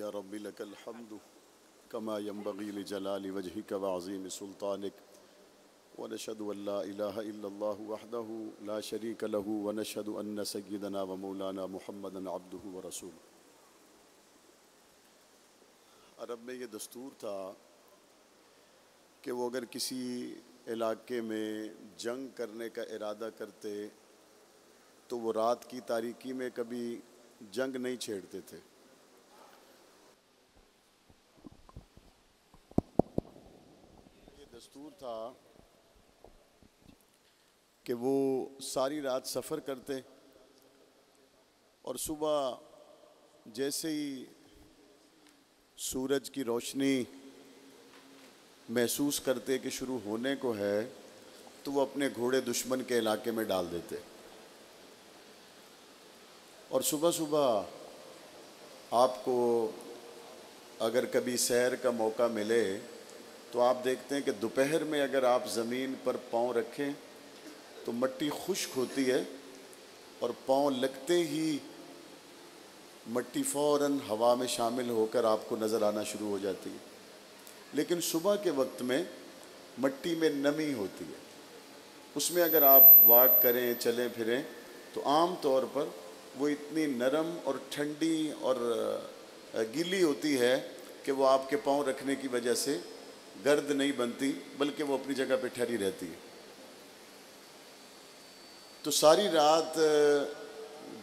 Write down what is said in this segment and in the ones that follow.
या रब्बी लकल हम्दु कमा यंबगी लिजलाली वजहिक व अज़ीम सुल्तानिक व नशहदु अल्ला इलाहा इल्लल्लाहु वहदहु ला शरीक लहु व नशहदु अन्न सय्यदना व मौलाना मुहम्मदन अब्दुहु व रसूलुहु। अरब में ये दस्तूर था कि वो अगर किसी इलाके में जंग करने का इरादा करते तो वो रात की तारीकी में कभी जंग नहीं छेड़ते थे। ये दस्तूर था कि वो सारी रात सफ़र करते और सुबह जैसे ही सूरज की रोशनी महसूस करते कि शुरू होने को है तो वो अपने घोड़े दुश्मन के इलाके में डाल देते और सुबह सुबह आपको अगर कभी सैर का मौका मिले तो आप देखते हैं कि दोपहर में अगर आप ज़मीन पर पाँव रखें तो मिट्टी खुश्क होती है और पाँव लगते ही मिट्टी फ़ौरन हवा में शामिल होकर आपको नज़र आना शुरू हो जाती है। लेकिन सुबह के वक्त में मिट्टी में नमी होती है, उसमें अगर आप वॉक करें चलें फिरें तो आम तौर पर वो इतनी नरम और ठंडी और गीली होती है कि वो आपके पाँव रखने की वजह से गर्द नहीं बनती बल्कि वो अपनी जगह पे ठहरी रहती है। तो सारी रात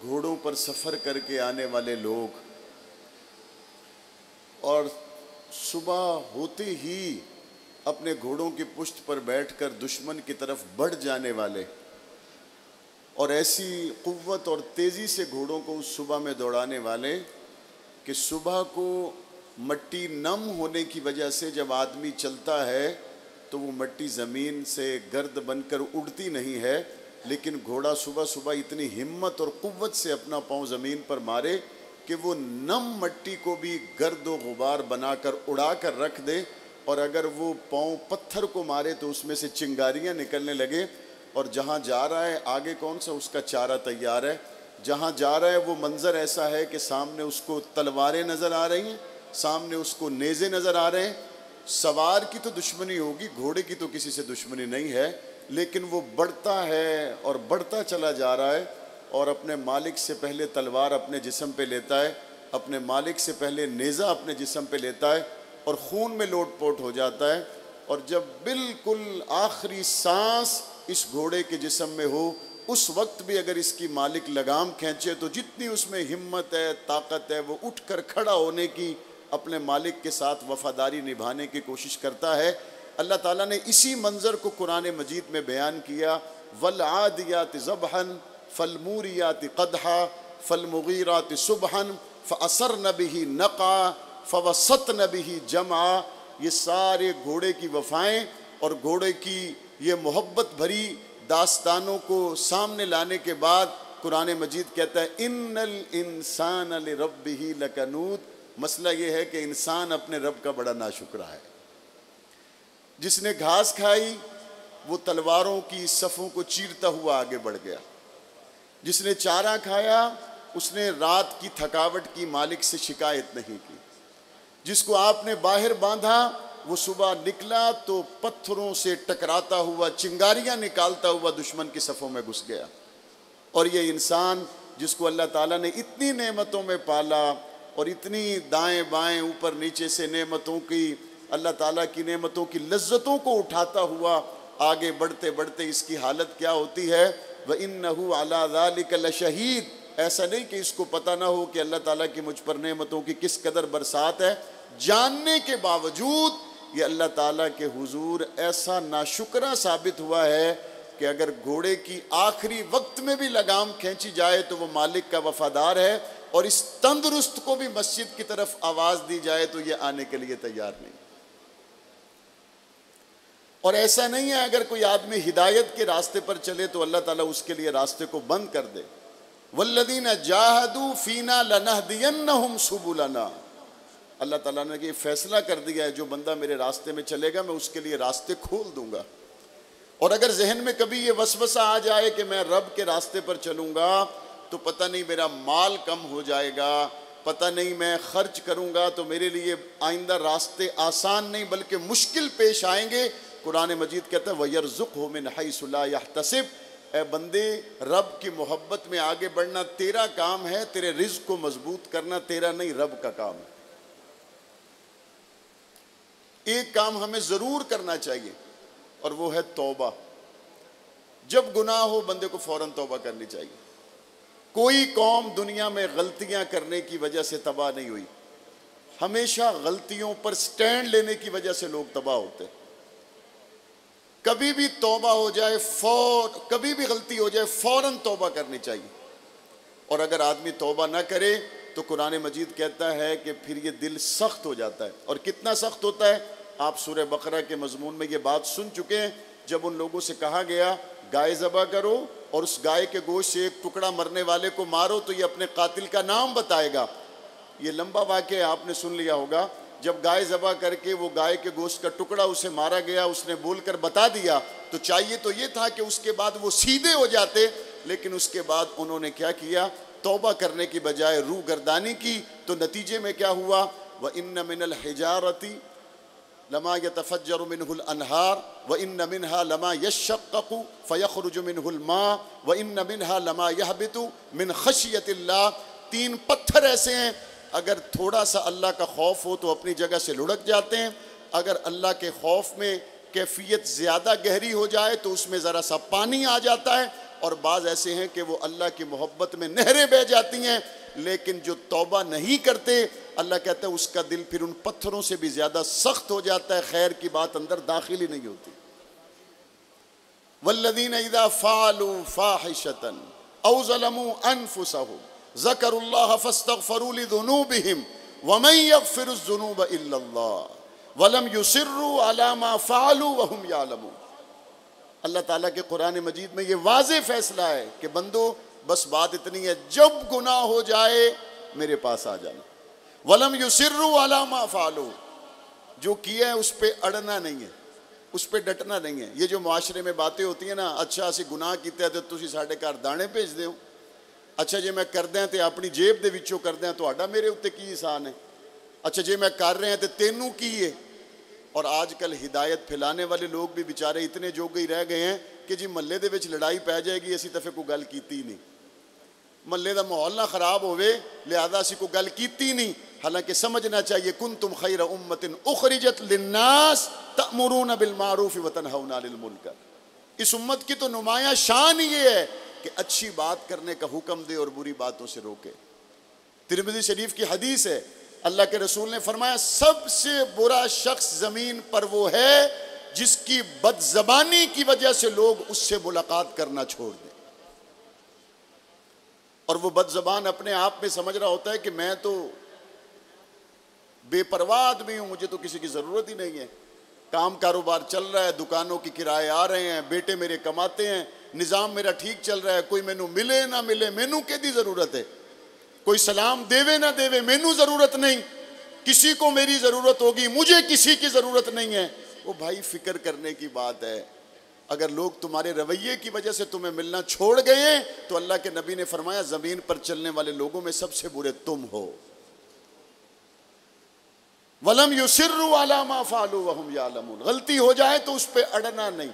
घोड़ों पर सफ़र करके आने वाले लोग और सुबह होते ही अपने घोड़ों की पुश्त पर बैठकर दुश्मन की तरफ बढ़ जाने वाले और ऐसी क़ुव्वत और तेज़ी से घोड़ों को उस सुबह में दौड़ाने वाले कि सुबह को मिट्टी नम होने की वजह से जब आदमी चलता है तो वो मिट्टी ज़मीन से गर्द बनकर उड़ती नहीं है, लेकिन घोड़ा सुबह सुबह इतनी हिम्मत और क़ुव्वत से अपना पाँव ज़मीन पर मारे कि वो नम मिट्टी को भी गर्द व गुबार बनाकर उड़ा कर रख दे और अगर वो पाँव पत्थर को मारे तो उसमें से चिंगारियाँ निकलने लगे और जहाँ जा रहा है आगे कौन सा उसका चारा तैयार है, जहाँ जा रहा है वो मंज़र ऐसा है कि सामने उसको तलवारें नज़र आ रही हैं, सामने उसको नेज़े नज़र आ रहे हैं। सवार की तो दुश्मनी होगी, घोड़े की तो किसी से दुश्मनी नहीं है, लेकिन वो बढ़ता है और बढ़ता चला जा रहा है और अपने मालिक से पहले तलवार अपने जिस्म पे लेता है, अपने मालिक से पहले नेज़ा अपने जिस्म पे लेता है और खून में लोटपोट हो जाता है। और जब बिल्कुल आखिरी सांस इस घोड़े के जिस्म में हो उस वक्त भी अगर इसकी मालिक लगाम खींचे तो जितनी उसमें हिम्मत है, ताकत है, वो उठकर खड़ा होने की, अपने मालिक के साथ वफ़ादारी निभाने की कोशिश करता है। अल्लाह ताला ने इसी मंज़र को कुरान मजीद में बयान किया, वल आदियात ज़बहन फलमूरियात क़दहा फलमुगीरात सुबहन फ़असरन बिही नक़ा फ़वसतन बिही जमा। ये सारे घोड़े की वफ़ाएँ और घोड़े की ये मोहब्बत भरी दास्तानों को सामने लाने के बाद कुरान मजीद कहता है इन्नल इंसान लिरब्बिही लकनूत। मसला ये है कि इंसान अपने रब का बड़ा नाशुक्रा है। जिसने घास खाई वो तलवारों की सफ़ों को चीरता हुआ आगे बढ़ गया, जिसने चारा खाया उसने रात की थकावट की मालिक से शिकायत नहीं की, जिसको आपने बाहर बांधा वो सुबह निकला तो पत्थरों से टकराता हुआ, चिंगारियां निकालता हुआ दुश्मन की सफ़ों में घुस गया। और ये इंसान जिसको अल्लाह ताला ने इतनी नेमतों में पाला और इतनी दाएं बाएं ऊपर नीचे से नेमतों की, अल्लाह ताला की नेमतों की लज्जतों को उठाता हुआ आगे बढ़ते बढ़ते इसकी हालत क्या होती है, व इन्नहु अला ज़ालिका लशहीद। ऐसा नहीं कि इसको पता ना हो कि अल्लाह ताला की मुझ पर नेमतों की किस कदर बरसात है, जानने के बावजूद ये अल्लाह ताला के हुजूर ऐसा नाशुक्रा साबित हुआ है कि अगर घोड़े की आखिरी वक्त में भी लगाम खींची जाए तो वो मालिक का वफादार है और इस तंदुरुस्त को भी मस्जिद की तरफ आवाज़ दी जाए तो ये आने के लिए तैयार नहीं। और ऐसा नहीं है अगर कोई आदमी हिदायत के रास्ते पर चले तो अल्लाह ताला उसके लिए रास्ते को बंद कर दे। वल्लदीना जाहदू फीना लनहदियन्नहुम सुबुलना। अल्लाह ताला ने ये फैसला कर दिया है जो बंदा मेरे रास्ते में चलेगा मैं उसके लिए रास्ते खोल दूंगा। और अगर जहन में कभी ये वसवसा आ जाए कि मैं रब के रास्ते पर चलूँगा तो पता नहीं मेरा माल कम हो जाएगा, पता नहीं मैं खर्च करूँगा तो मेरे लिए आइंदा रास्ते आसान नहीं बल्कि मुश्किल पेश आएंगे। कुरान मजीद कहता है वयरज़ुक़हु मिन हैसु ला यहतसिब, ए बंदे रब की मोहब्बत में आगे बढ़ना तेरा काम है, तेरे रिज़्क़ को मजबूत करना तेरा नहीं रब का काम है। एक काम हमें ज़रूर करना चाहिए और वो है तौबा। जब गुनाह हो बंदे को फ़ौरन तौबा करनी चाहिए। कोई कौम दुनिया में गलतियां करने की वजह से तबाह नहीं हुई, हमेशा गलतियों पर स्टैंड लेने की वजह से लोग तबाह होते। कभी भी तौबा हो जाए कभी भी गलती हो जाए फ़ौरन तौबा करनी चाहिए। और अगर आदमी तौबा ना करे तो कुरान मजीद कहता है कि फिर ये दिल सख्त हो जाता है। और कितना सख्त होता है, आप सूरह बकरा के मजमून में ये बात सुन चुके हैं, जब उन लोगों से कहा गया गाय ज़बह करो और उस गाय के गोश्त से एक टुकड़ा मरने वाले को मारो तो ये अपने कातिल का नाम बताएगा। ये लंबा वाक़या आपने सुन लिया होगा। जब गाय ज़बह करके वो गाय के गोश्त का टुकड़ा उसे मारा गया, उसने बोलकर बता दिया, तो चाहिए तो ये था कि उसके बाद वो सीधे हो जाते, लेकिन उसके बाद उन्होंने क्या किया, तौबा करने की बजाय रूह गर्दानी की। तो नतीजे में क्या हुआ, व इन्न मिनल हिजारती लमा यतफज्जरु मिनहुल अनहार व इन्न मिनहा लमा यशक्ककु फयखरुजु मिनहुल मा व इन्न मिनहा लमा यहबितु मिन खशियतिल्लाह। 3 पत्थर ऐसे हैं, अगर थोड़ा सा अल्लाह का खौफ हो तो अपनी जगह से लुढ़क जाते हैं, अगर अल्लाह के खौफ में कैफियत ज़्यादा गहरी हो जाए तो उसमें ज़रा सा पानी आ जाता है, और बाज़ ऐसे हैं कि वो अल्लाह की मोहब्बत में नहरें बह जाती हैं। लेकिन जो तौबा नहीं करते, अल्लाह कहता है उसका दिल फिर उन पत्थरों से भी ज़्यादा सख्त हो जाता है, खैर की बात अंदर दाखिल ही नहीं होती। वल्लज़ीन इज़ा फ़अलू फ़ाहिशतन औ ज़लमू अनफुसहुम ज़करुल्लाह फ़स्तग़फ़रू लिज़ुनूबिहिम वमन यग़फ़िरुज़्ज़ुनूब इल्लल्लाह वलम युसिर्रू अला मा फ़अलू वहुम यअलमून। अल्लाह ताला के कुरान मजीद में ये वाज़ेह फ़ैसला है कि बंदो बस बात इतनी है, जब गुनाह हो जाए मेरे पास आ जाना। वलम युसिर्रू अला मा फ़अलू, जो किया है उस पर अड़ना नहीं है, उस पर डटना नहीं है। ये जो मुआशरे में बातें होती हैं ना, अच्छा असी गुनाह किया तो तुसी साढ़े घर दाने भेज दो, अच्छा जे मैं कर दें तो अपनी जेब दे विचों कर दें, तो मेरे उत्ते की एहसान है, अच्छा जे मैं कर रहे हैं तो तेनू की है। और आजकल हिदायत फैलाने वाले लोग भी बेचारे इतने जोगे ही रह गए हैं कि जी महल्ले दे विच लड़ाई पै जाएगी, असी तो फिर कोई गल कीती नहीं, महल्ले का माहौल ना खराब होवे लिहाजा असी कोई गल कीती नहीं। हालांकि समझना चाहिए कुंतुम खैर उम्मतिन उखरिजत लिन्नास तअमुरून बिल मारूफ व तनहौना अनिल मुनकर। इस उम्मत की तो नुमाया शान ये है कि अच्छी बात करने का हुक्म दे और बुरी बातों से रोके। तिरमिज़ी शरीफ की हदीस है, अल्लाह के रसूल ने फरमाया सबसे बुरा शख्स ज़मीन पर वो है जिसकी बदज़बानी की वजह से लोग उससे मुलाकात करना छोड़ दें। और वो बदज़बान अपने आप में समझ रहा होता है कि मैं तो बेपरवाह आदमी हूँ, मुझे तो किसी की ज़रूरत ही नहीं है, काम कारोबार चल रहा है, दुकानों की किराए आ रहे हैं, बेटे मेरे कमाते हैं, निज़ाम मेरा ठीक चल रहा है, कोई मैनू मिले ना मिले मैनू केदी ज़रूरत है, कोई सलाम देवे ना देवे मैनू ज़रूरत नहीं, किसी को मेरी ज़रूरत होगी मुझे किसी की ज़रूरत नहीं है। वो भाई फ़िक्र करने की बात है। अगर लोग तुम्हारे रवैये की वजह से तुम्हें मिलना छोड़ गए तो अल्लाह के नबी ने फरमाया ज़मीन पर चलने वाले लोगों में सबसे बुरे तुम हो। वलम युसिर्रू अला मा फ़अलू वहुम यअलमून। गलती हो जाए तो उस पर अड़ना नहीं,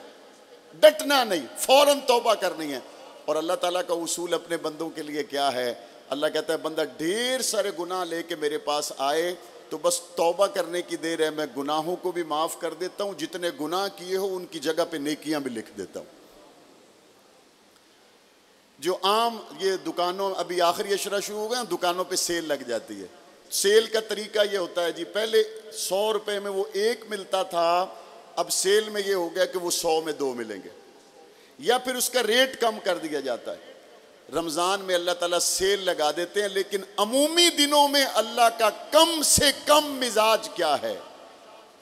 डटना नहीं, फ़ौरन तौबा करनी है। और अल्लाह ताला का उसूल अपने बंदों के लिए क्या है, अल्लाह कहता है बंदा ढेर सारे गुनाह लेके मेरे पास आए तो बस तौबा करने की देर है, मैं गुनाहों को भी माफ़ कर देता हूँ, जितने गुनाह किए हो उनकी जगह पे नेकियां भी लिख देता हूँ। जो आम ये दुकानों, अभी आखिरी अशरा शुरू हो गया, दुकानों पे सेल लग जाती है। सेल का तरीका ये होता है जी, पहले 100 रुपये में वो 1 मिलता था, अब सेल में ये हो गया कि वो 100 में 2 मिलेंगे, या फिर उसका रेट कम कर दिया जाता है। रमज़ान में अल्लाह ताला सेल लगा देते हैं, लेकिन अमूमी दिनों में अल्लाह का कम से कम मिजाज क्या है,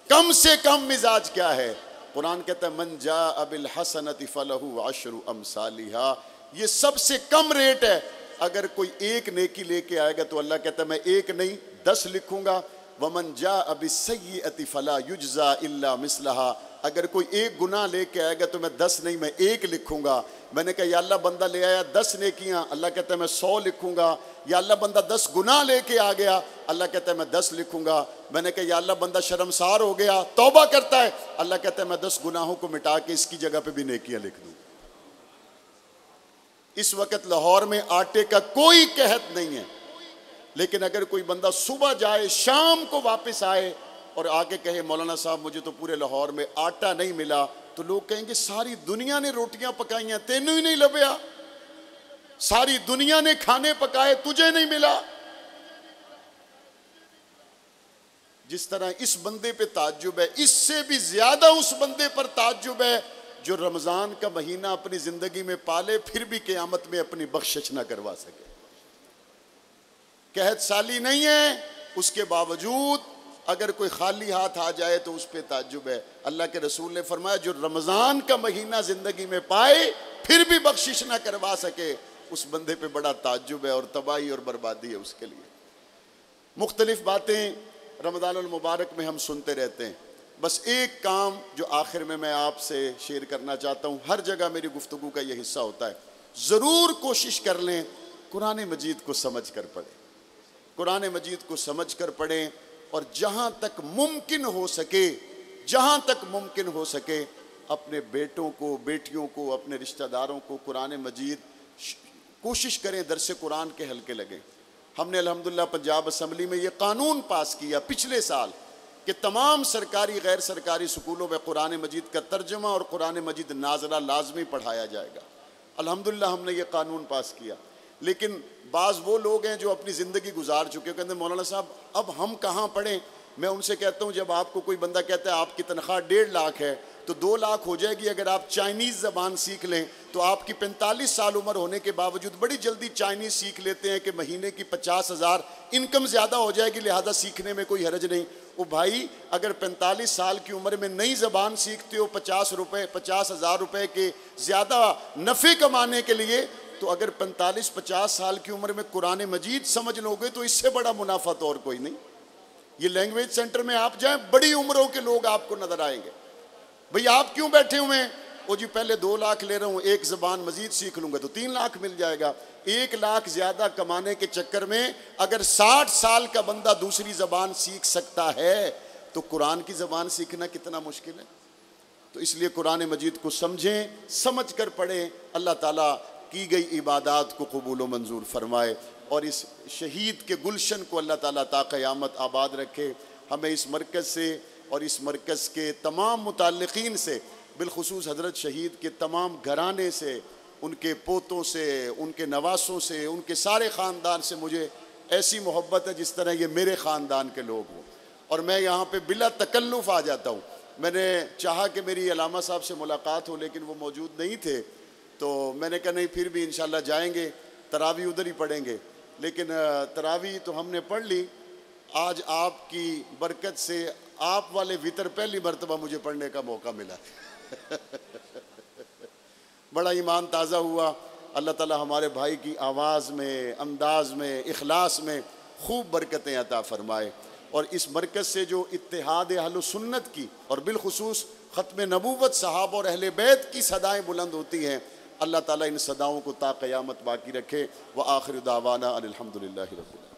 कम से कम मिजाज क्या है। कुरान कहता है मन जा अबिल हसनति फलहु अशरु अमसालिहा, ये सबसे कम रेट है। अगर कोई एक नेकी लेके आएगा तो अल्लाह कहता है मैं 1 नहीं 10 लिखूंगा। वमन जा अबि सय्यति फला युज्जा इल्ला मिसलहा, अगर कोई एक गुनाह लेके आएगा तो मैं 10 नहीं, मैं 1 लिखूंगा। मैंने कहा या अल्लाह बंदा ले आया 10 नेकियां, अल्लाह कहता है मैं 100 लिखूंगा। या अल्लाह बंदा 10 गुनाह लेके आ गया, अल्लाह कहता है मैं 10 लिखूंगा। मैंने कहा या अल्लाह बंदा शर्मसार हो गया, तौबा करता है, अल्लाह कहता है मैं 10 गुनाहों को मिटा के इसकी जगह पे भी नेकियां लिख दूं। इस वक्त लाहौर में आटे का कोई कहत नहीं है, लेकिन अगर कोई बंदा सुबह जाए शाम को वापस आए और आके कहे मौलाना साहब मुझे तो पूरे लाहौर में आटा नहीं मिला, तो लोग कहेंगे सारी दुनिया ने रोटियां पकाई हैं, तेनू ही नहीं लभया। सारी दुनिया ने खाने पकाए, तुझे नहीं मिला। जिस तरह इस बंदे पे ताज्जुब है, इससे भी ज्यादा उस बंदे पर ताज्जुब है जो रमजान का महीना अपनी जिंदगी में पाले फिर भी क़यामत में अपनी बख्शिश ना करवा सके। कहत साली नहीं है, उसके बावजूद अगर कोई खाली हाथ आ जाए तो उस पर ताज्जुब है। अल्लाह के रसूल ने फरमाया जो रमज़ान का महीना ज़िंदगी में पाए फिर भी बख्शिश ना करवा सके, उस बंदे पे बड़ा ताज्जुब है और तबाही और बर्बादी है उसके लिए। मुख्तलिफ बातें रमज़ानुल मुबारक में हम सुनते रहते हैं। बस एक काम जो आखिर में मैं आपसे शेयर करना चाहता हूँ, हर जगह मेरी गुफ्तगू का ये हिस्सा होता है, ज़रूर कोशिश कर लें कुरान मजीद को समझ कर पढ़ें, कुरान मजीद को समझ कर पढ़ें और जहाँ तक मुमकिन हो सके, जहाँ तक मुमकिन हो सके अपने बेटों को, बेटियों को, अपने रिश्तेदारों को कुरान मजीद कोशिश करें दरस कुरान के हल्के लगें। हमने अल्हम्दुलिल्लाह पंजाब असम्बली में ये कानून पास किया पिछले साल कि तमाम सरकारी गैर सरकारी स्कूलों में कुरान मजीद का तर्जमा और कुरान मजीद नाज़रा लाजमी पढ़ाया जाएगा। अल्हम्दुलिल्लाह हमने ये कानून पास किया। लेकिन बाज़ वो लोग हैं जो अपनी ज़िंदगी गुजार चुके हैं, कहते हैं मौलाना साहब अब हम कहाँ पढ़ें। मैं उनसे कहता हूँ जब आपको कोई बंदा कहता है आपकी तनख्वाह 1.5 लाख है तो 2 लाख हो जाएगी अगर आप चाइनीज़ ज़बान सीख लें। तो आपकी 45 साल उम्र होने के बावजूद बड़ी जल्दी चाइनीज़ सीख लेते हैं कि महीने की 50,000 इनकम ज़्यादा हो जाएगी, लिहाजा सीखने में कोई हरज नहीं। वो भाई अगर 45 साल की उम्र में नई ज़बान सीखते हो 50,000 रुपये के ज़्यादा नफ़े कमाने के लिए, तो अगर 45-50 साल की उम्र में कुरान मजीद समझ लोगे तो इससे बड़ा मुनाफा तो और कोई नहीं। ये लैंग्वेज सेंटर में आप जाएं, बड़ी उम्रों के लोग आपको नजर आएंगे। भाई आप क्यों बैठे हुए हैं? वो जी पहले 2 लाख ले रहा हूँ, एक ज़बान मजीद सीख लूँगा तो 3 लाख मिल जाएगा। 1 लाख ज़्यादा कमाने के चक्कर में अगर 60 साल का बंदा दूसरी ज़बान सीख सकता है तो कुरान की ज़बान सीखना कितना मुश्किल है। तो इसलिए कुरान मजीद को समझें, समझ कर पढ़ें। अल्लाह ताला की गई इबादत को कबूल व मंजूर फरमाए और इस शहीद के गुलशन को अल्लाह ताला ता क़यामत आबाद रखे। हमें इस मरकज़ से और इस मरकज़ के तमाम मुताल्लिक़ीन से, बिलखुसूस हज़रत शहीद के तमाम घराने से, उनके पोतों से, उनके नवासों से, उनके सारे ख़ानदान से मुझे ऐसी मोहब्बत है जिस तरह ये मेरे ख़ानदान के लोग हों। और मैं यहाँ पे बिला तकल्लुफ़ आ जाता हूँ। मैंने चाहा कि मेरी अलामा साहब से मुलाकात हो लेकिन वो मौजूद नहीं थे, तो मैंने कहा नहीं फिर भी इंशाल्लाह जाएंगे, तरावी उधर ही पढ़ेंगे। लेकिन तरावी तो हमने पढ़ ली। आज आपकी बरकत से आप वाले वितर पहली मरतबा मुझे पढ़ने का मौका मिला। बड़ा ईमान ताज़ा हुआ। अल्लाह ताला हमारे भाई की आवाज़ में, अंदाज में, इखलास में खूब बरकतें अता फ़रमाए और इस मरकज़ से जो इत्तेहाद अहले सुन्नत की और बिलखुसूस ख़त्म नबूवत सहाबा और अहले बैत की सदाएँ बुलंद होती हैं, अल्लाह ताला इन सदाओं को ता क़यामत बाकी रखे। व आखिर दावाना अनिल हम्दुलिल्लाहि रब्बिल आलमीन।